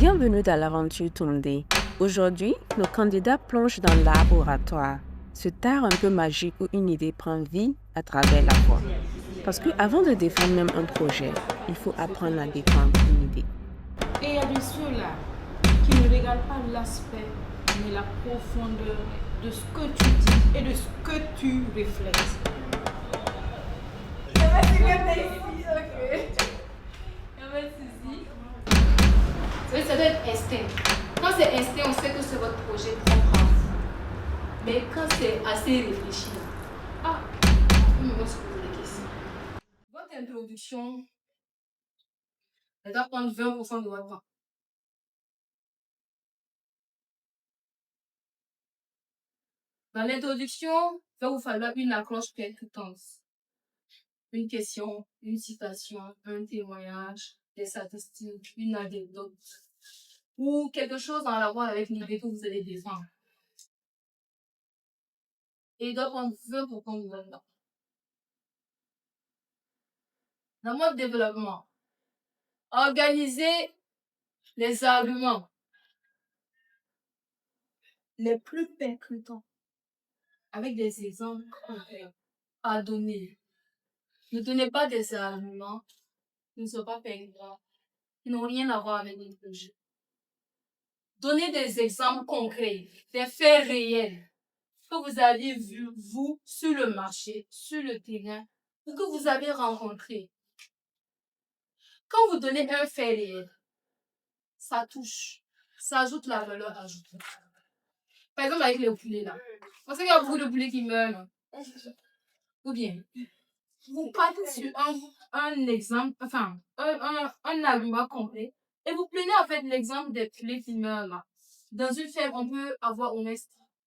Bienvenue dans l'aventure Tourné. Aujourd'hui, nos candidats plongent dans le laboratoire, ce terre un peu magique où une idée prend vie à travers la voix. Parce qu'avant de défendre même un projet, il faut apprendre à défendre une idée. Et il y a de ceux-là qui ne regardent pas l'aspect, mais la profondeur de ce que tu dis et de ce que tu reflètes. Ça doit être instinct. Quand c'est instinct, on sait que c'est votre projet propre à vous. Mais quand c'est assez réfléchi, on va se poser des questions. Votre introduction, elle doit prendre 20% de votre temps. Dans l'introduction, il va vous falloir une accroche percutante. Une question, une citation, un témoignage, des statistiques, une anecdote ou quelque chose en rapport avec l'idée que vous allez défendre. Et il doit prendre 20% de votre temps. Dans mon développement, organisez les arguments les plus percutants avec des exemples concrets à donner. Ne donnez pas des arguments qui ne sont pas percutants, qui n'ont rien à voir avec le projet. Donnez des exemples concrets, des faits réels que vous avez vus, vous, sur le marché, sur le terrain, ou que vous avez rencontrés. Quand vous donnez un fait réel, ça touche, ça ajoute la valeur ajoutée. Par exemple, avec les poulets là. Vous savez qu'il y a beaucoup de poulets qui meurent. Ou bien, vous partez sur un exemple, enfin, un argument complet, et vous prenez en fait l'exemple des poulets qui meurent là. Dans une ferme, on peut avoir au moins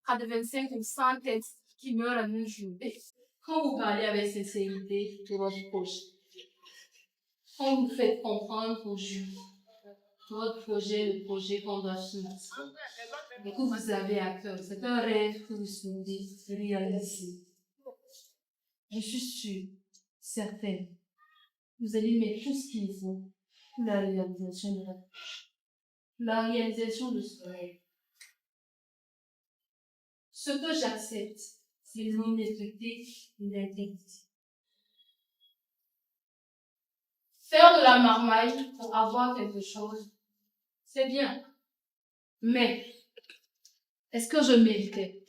85 ou 100 têtes qui meurent la même journée. Quand vous parlez avec sincérité de votre projet, quand vous faites comprendre aux juges votre projet, le projet qu'on doit financer, et que vous avez à cœur, c'est un rêve que vous souhaitez réaliser. Je suis sûre, certaine, vous allez mettre tout ce qu'il faut pour la réalisation de ce rêve. Ce que j'accepte, c'est l'honnêteté et l'intégrité. Faire de la marmaille pour avoir quelque chose, c'est bien. Mais, est-ce que je méritais?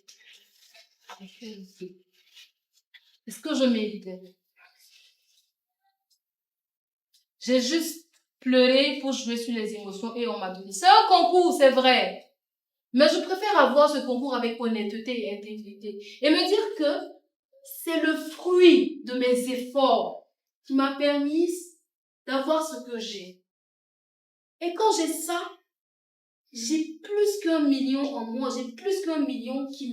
Est-ce que je méritais? J'ai juste pleuré pour jouer sur les émotions et on m'a donné. C'est un concours, c'est vrai. Mais je préfère avoir ce concours avec honnêteté et intégrité. Et me dire que c'est le fruit de mes efforts qui m'a permis d'avoir ce que j'ai. Et quand j'ai ça, j'ai plus qu'1 million en moi. J'ai plus qu'1 million qui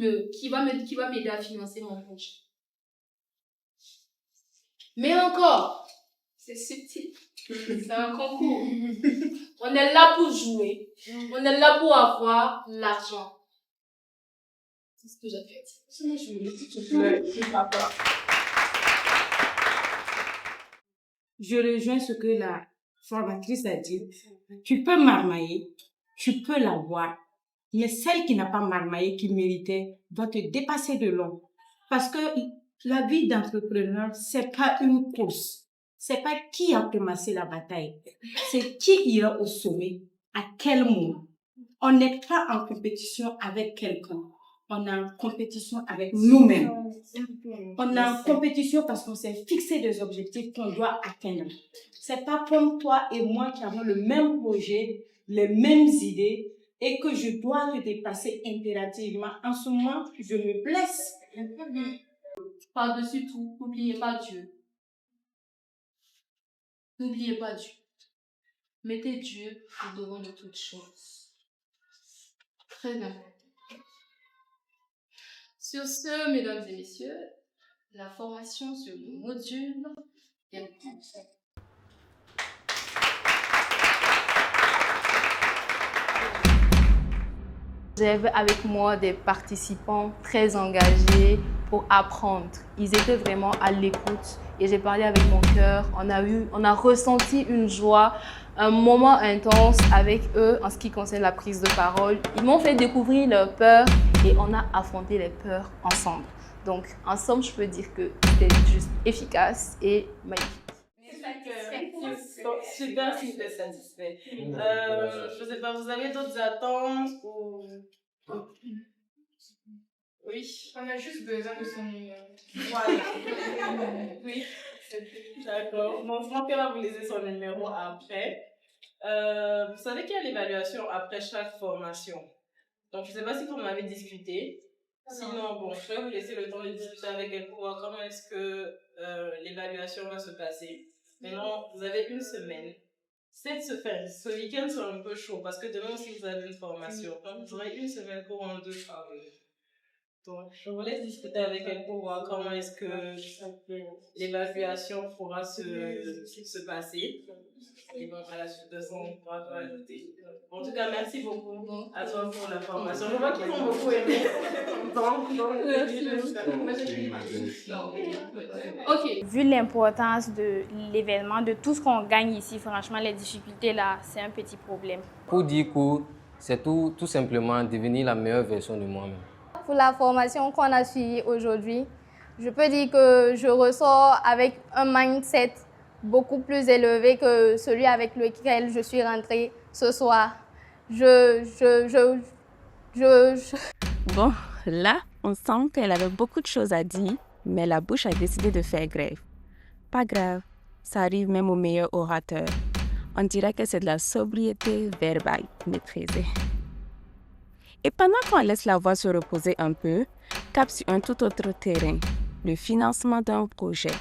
va m'aider à financer mon projet. Mais encore, c'est subtil. C'est un concours. On est là pour jouer. On est là pour avoir l'argent. C'est ce que j'ai fait. Je rejoins ce que la formatrice a dit. Tu peux marmailler, tu peux l'avoir, mais celle qui n'a pas marmaillé, qui méritait, doit te dépasser de long. Parce que la vie d'entrepreneur, c'est pas une course. C'est pas qui a commencé la bataille. C'est qui ira au sommet, à quel moment. On n'est pas en compétition avec quelqu'un. On est en compétition avec nous-mêmes. On est en compétition parce qu'on s'est fixé des objectifs qu'on doit atteindre. C'est pas comme toi et moi qui avons le même projet, les mêmes idées et que je dois te dépasser impérativement. En ce moment, je me blesse. Par-dessus tout, n'oubliez pas Dieu. N'oubliez pas Dieu. Mettez Dieu au devant de toutes choses. Très bien. Sur ce, mesdames et messieurs, la formation sur le module est commencée. J'avais avec moi des participants très engagés pour apprendre. Ils étaient vraiment à l'écoute et j'ai parlé avec mon cœur. On a ressenti une joie, un moment intense avec eux en ce qui concerne la prise de parole. Ils m'ont fait découvrir leurs peurs et on a affronté les peurs ensemble. Donc, ensemble, je peux dire que c'était juste efficace et magnifique. Donc, super si vous êtes satisfait. Je sais pas, vous avez d'autres attentes ou... Oui. On a juste besoin de son numéro. Voilà. Oui. D'accord. Donc, je pense qu'elle va vous laisser son numéro après. Vous savez qu'il y a l'évaluation après chaque formation. Donc, je ne sais pas si vous en avez discuté. Sinon, bon, je vais vous laisser le temps de discuter avec elle pour voir comment est-ce que l'évaluation va se passer. Maintenant, vous avez une semaine. Ce week-end sera un peu chaud parce que demain aussi, vous avez une formation. Donc, vous aurez une semaine pour en deux travailler. Donc, je vous laisse discuter avec elle pour voir comment est-ce que l'évaluation pourra se passer. Et bon, à la suite de ça, on pourra tout ajouter. En tout cas, merci beaucoup à toi pour la formation. Je vois qu'ils ont beaucoup aimé. Ok. Vu l'importance de l'événement, de tout ce qu'on gagne ici, franchement, les difficultés là, c'est un petit problème. Pour dire que c'est tout simplement devenir la meilleure version de moi-même. Pour la formation qu'on a suivie aujourd'hui, je peux dire que je ressors avec un mindset beaucoup plus élevé que celui avec lequel je suis rentrée ce soir. Bon, là, on sent qu'elle avait beaucoup de choses à dire, mais la bouche a décidé de faire grève. Pas grave, ça arrive même aux meilleurs orateurs. On dirait que c'est de la sobriété verbale maîtrisée. Et pendant qu'on laisse la voix se reposer un peu, cap sur un tout autre terrain, le financement d'un projet.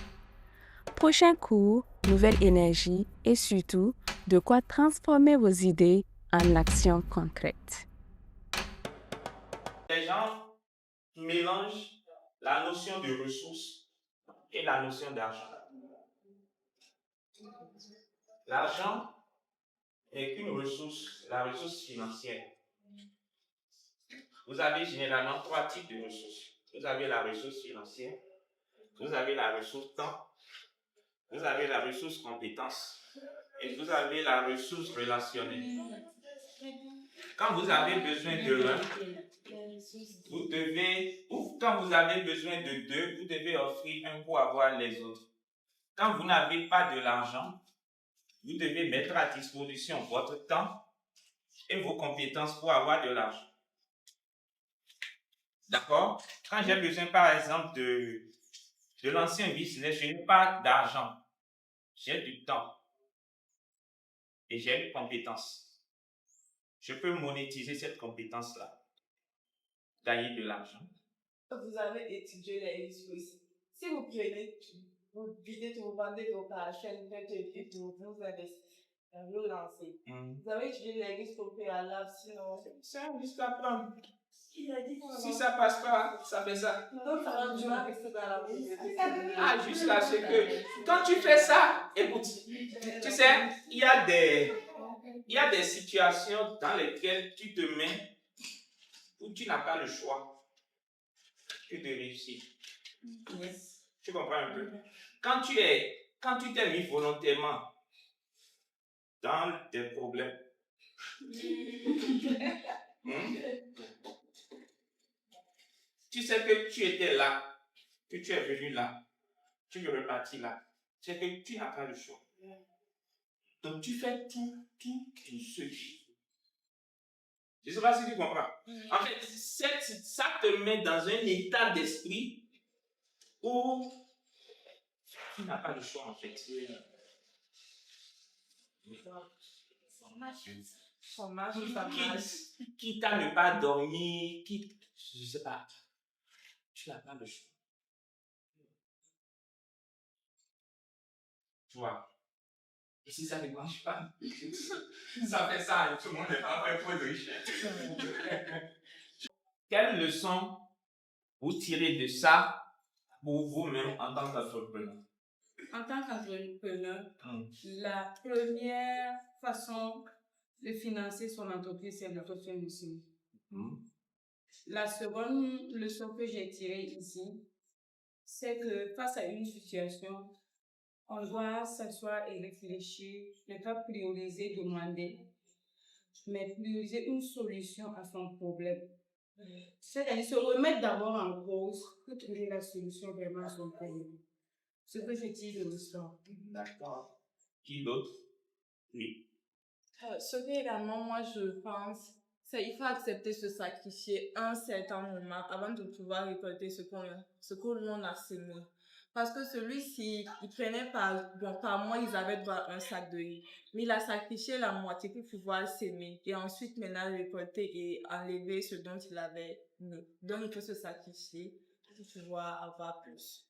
Prochain cours, nouvelle énergie et surtout, de quoi transformer vos idées en actions concrètes. Les gens mélangent la notion de ressources et la notion d'argent. L'argent est une ressource, la ressource financière. Vous avez généralement trois types de ressources. Vous avez la ressource financière, vous avez la ressource temps, vous avez la ressource compétence et vous avez la ressource relationnelle. Quand vous avez besoin de l'un, vous devez, ou quand vous avez besoin de deux, vous devez offrir un pour avoir les autres. Quand vous n'avez pas de l'argent, vous devez mettre à disposition votre temps et vos compétences pour avoir de l'argent. D'accord? Quand j'ai besoin, par exemple, de lancer un business, je n'ai pas d'argent. J'ai du temps et j'ai une compétence. Je peux monétiser cette compétence-là, gagner de l'argent. Vous avez étudié les risques aussi. Si vous prenez, vous videz tout, vous vendez vos parachutes, vous faites et tout, vous investissez, vous lancez. Vous avez étudié les risques au préalable, sinon... C'est un risque à prendre. Si ça passe pas, ça fait ça. Donc, ça rend dur avec ce dans la vie. Ah, jusqu'à ce que, quand tu fais ça, écoute, tu sais, il y a des situations dans lesquelles tu te mets où tu n'as pas le choix que de réussir. Yes. Tu comprends un peu? Quand tu t'es mis volontairement dans des problèmes, tu sais que tu étais là, que tu es venu là, tu es reparti là. C'est que tu n'as pas le choix. Donc tu fais tout pour ce qui. Je ne sais pas si tu comprends. En fait, ça te met dans un état d'esprit où tu n'as pas le choix en fait. Quitte à ne pas dormir, je ne sais pas. Tu n'as pas le choix. Tu vois. Et si ça ne marche pas, ça fait ça et tout le monde n'est pas fait pour être riche. Quelle leçon vous tirez de ça pour vous-même en tant qu'entrepreneur? En tant qu'entrepreneur, la première façon de financer son entreprise, c'est l'autofinancement. La seconde leçon que j'ai tirée ici, c'est que face à une situation, On doit s'asseoir et réfléchir, ne pas prioriser, demander, mais prioriser une solution à son problème. C'est-à-dire se remettre d'abord en cause pour trouver la solution vraiment à son problème. Ce que je dis le soir. D'accord. Qui d'autre? Oui. Ce que également moi je pense, c'est qu'il faut accepter se sacrifier un certain moment avant de pouvoir récolter ce que l'on a semé. Parce que celui-ci, il prenait par mois, ils avaient droit à un sac de riz. Mais il a sacrifié la moitié pour pouvoir s'aimer et ensuite maintenant récolter et enlever ce dont il avait mis. Donc il faut se sacrifier pour pouvoir avoir plus.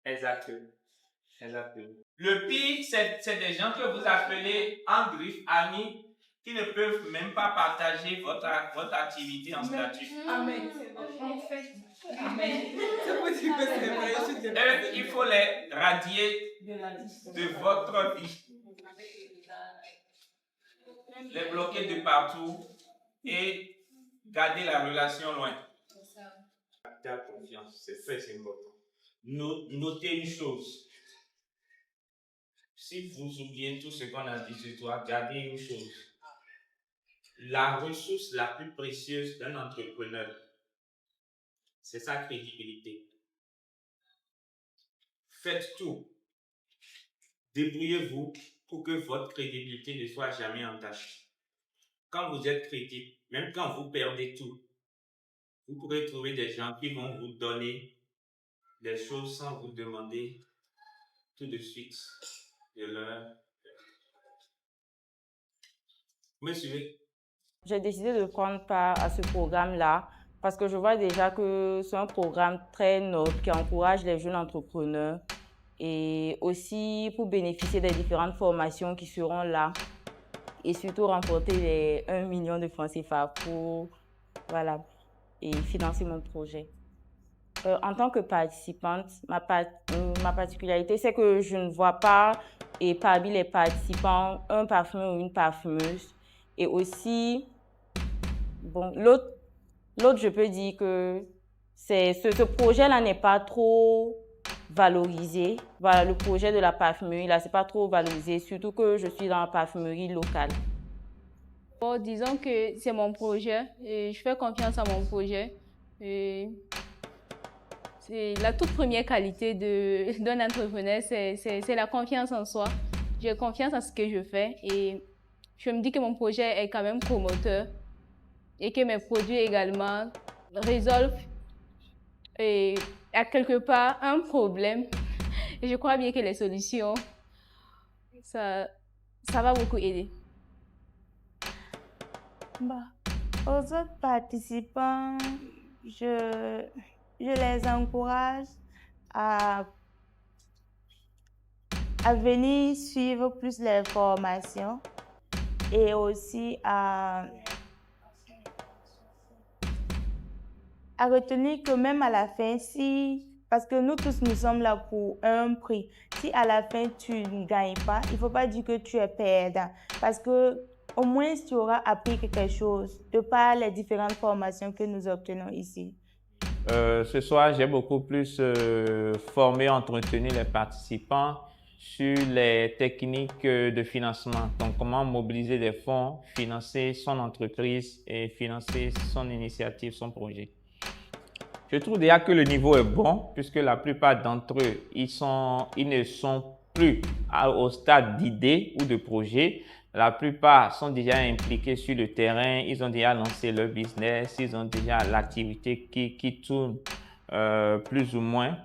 Exactement. Exactement. Le pire, c'est des gens que vous appelez en griffe amis qui ne peuvent même pas partager votre activité en statut. Amen. En fait, Amen. C'est pour dire que c'est vrai. Je suis Et il faut les radier de votre vie, les bloquer de partout et garder la relation loin. La confiance, c'est très important. Notez une chose. Si vous oubliez tout ce qu'on a dit ce soir, gardez une chose. La ressource la plus précieuse d'un entrepreneur, c'est sa crédibilité. Faites tout. Débrouillez-vous pour que votre crédibilité ne soit jamais entachée. Quand vous êtes crédible, même quand vous perdez tout, vous pourrez trouver des gens qui vont vous donner des choses sans vous demander tout de suite de leur... Vous me suivez? J'ai décidé de prendre part à ce programme-là parce que je vois déjà que c'est un programme très noble qui encourage les jeunes entrepreneurs et aussi pour bénéficier des différentes formations qui seront là et surtout remporter les 1 million de francs CFA pour et financer mon projet. En tant que participante, ma particularité, c'est que je ne vois pas parmi les participants un parfumeur ou une parfumeuse. Et aussi, l'autre, je peux dire que ce projet-là n'est pas trop valorisé. Voilà, le projet de la parfumerie, là, c'est pas trop valorisé, surtout que je suis dans la parfumerie locale. Bon, disons que c'est mon projet et je fais confiance à mon projet. Et c'est la toute première qualité d'un entrepreneur, c'est la confiance en soi. J'ai confiance en ce que je fais et je me dis que mon projet est quand même promoteur et que mes produits également résolvent à quelque part un problème. Et je crois bien que les solutions, ça va beaucoup aider. Aux autres participants, je les encourage à venir suivre plus les formations et aussi à retenir que même à la fin, parce que nous tous nous sommes là pour un prix, si à la fin tu ne gagnes pas, il ne faut pas dire que tu es perdant parce que au moins tu auras appris quelque chose de par les différentes formations que nous obtenons ici. Ce soir, j'ai beaucoup plus formé, entretenu les participants sur les techniques de financement. Donc, comment mobiliser des fonds, financer son entreprise et financer son initiative, son projet. Je trouve déjà que le niveau est bon puisque la plupart d'entre eux, ils ne sont plus au stade d'idée ou de projet. La plupart sont déjà impliqués sur le terrain, ils ont déjà lancé leur business, ils ont déjà l'activité qui tourne plus ou moins.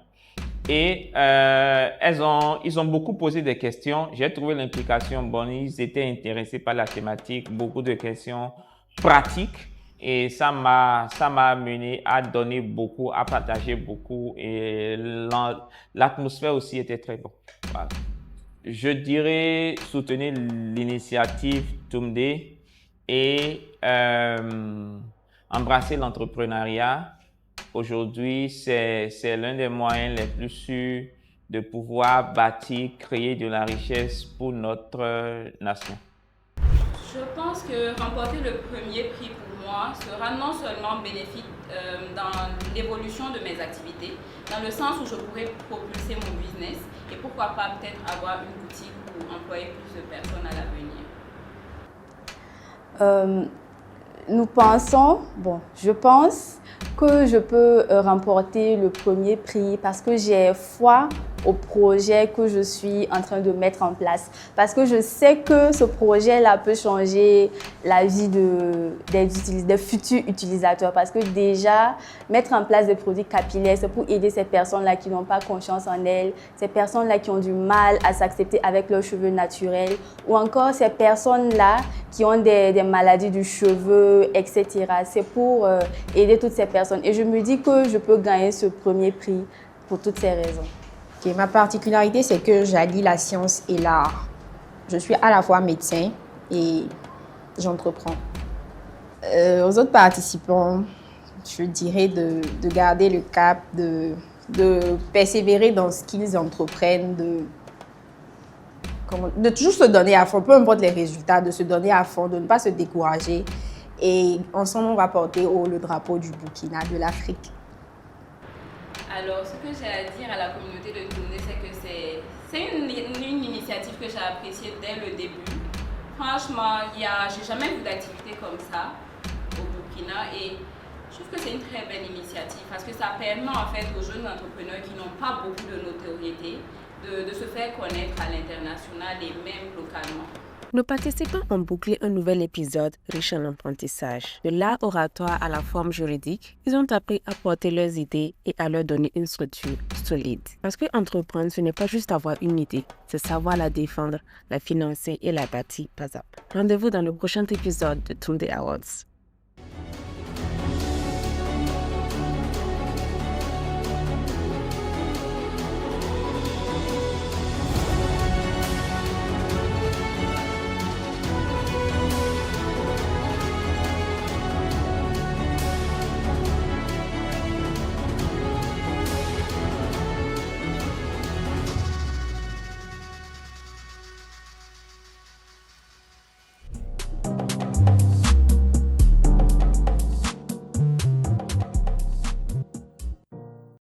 Et ils ont beaucoup posé des questions. J'ai trouvé l'implication bonne, ils étaient intéressés par la thématique, beaucoup de questions pratiques. Et ça m'a amené à donner beaucoup, à partager beaucoup. Et l'atmosphère aussi était très bonne. Voilà. Je dirais soutenir l'initiative Toumdé et embrasser l'entrepreneuriat. Aujourd'hui, c'est l'un des moyens les plus sûrs de pouvoir bâtir, créer de la richesse pour notre nation. Je pense que remporter le premier prix pour moi sera non seulement bénéfique dans l'évolution de mes activités, dans le sens où je pourrais propulser mon business et pourquoi pas peut-être avoir une boutique ou employer plus de personnes à l'avenir. Je pense que je peux remporter le premier prix parce que j'ai foi au projet que je suis en train de mettre en place. Parce que je sais que ce projet-là peut changer la vie des futurs utilisateurs. Parce que déjà, mettre en place des produits capillaires, c'est pour aider ces personnes-là qui n'ont pas confiance en elles, ces personnes-là qui ont du mal à s'accepter avec leurs cheveux naturels, ou encore ces personnes-là qui ont des maladies du cheveu, etc. C'est pour aider toutes ces personnes. Et je me dis que je peux gagner ce premier prix pour toutes ces raisons. Okay, ma particularité, c'est que j'allie la science et l'art. Je suis à la fois médecin et j'entreprends. Aux autres participants, je dirais de garder le cap, de persévérer dans ce qu'ils entreprennent, de toujours se donner à fond, peu importe les résultats, de se donner à fond, de ne pas se décourager. Et ensemble, on va porter haut le drapeau du Burkina, de l'Afrique. Alors, ce que j'ai à dire à la communauté de Tourné, c'est que c'est une initiative que j'ai appréciée dès le début. Franchement, j'ai jamais vu d'activité comme ça au Burkina et je trouve que c'est une très belle initiative parce que ça permet en fait aux jeunes entrepreneurs qui n'ont pas beaucoup de notoriété de se faire connaître à l'international et même localement. Nos participants ont bouclé un nouvel épisode riche en apprentissage. De l'art oratoire à la forme juridique, ils ont appris à porter leurs idées et à leur donner une structure solide. Parce que entreprendre, ce n'est pas juste avoir une idée, c'est savoir la défendre, la financer et la bâtir pas à pas. Rendez-vous dans le prochain épisode de Tunde Awards.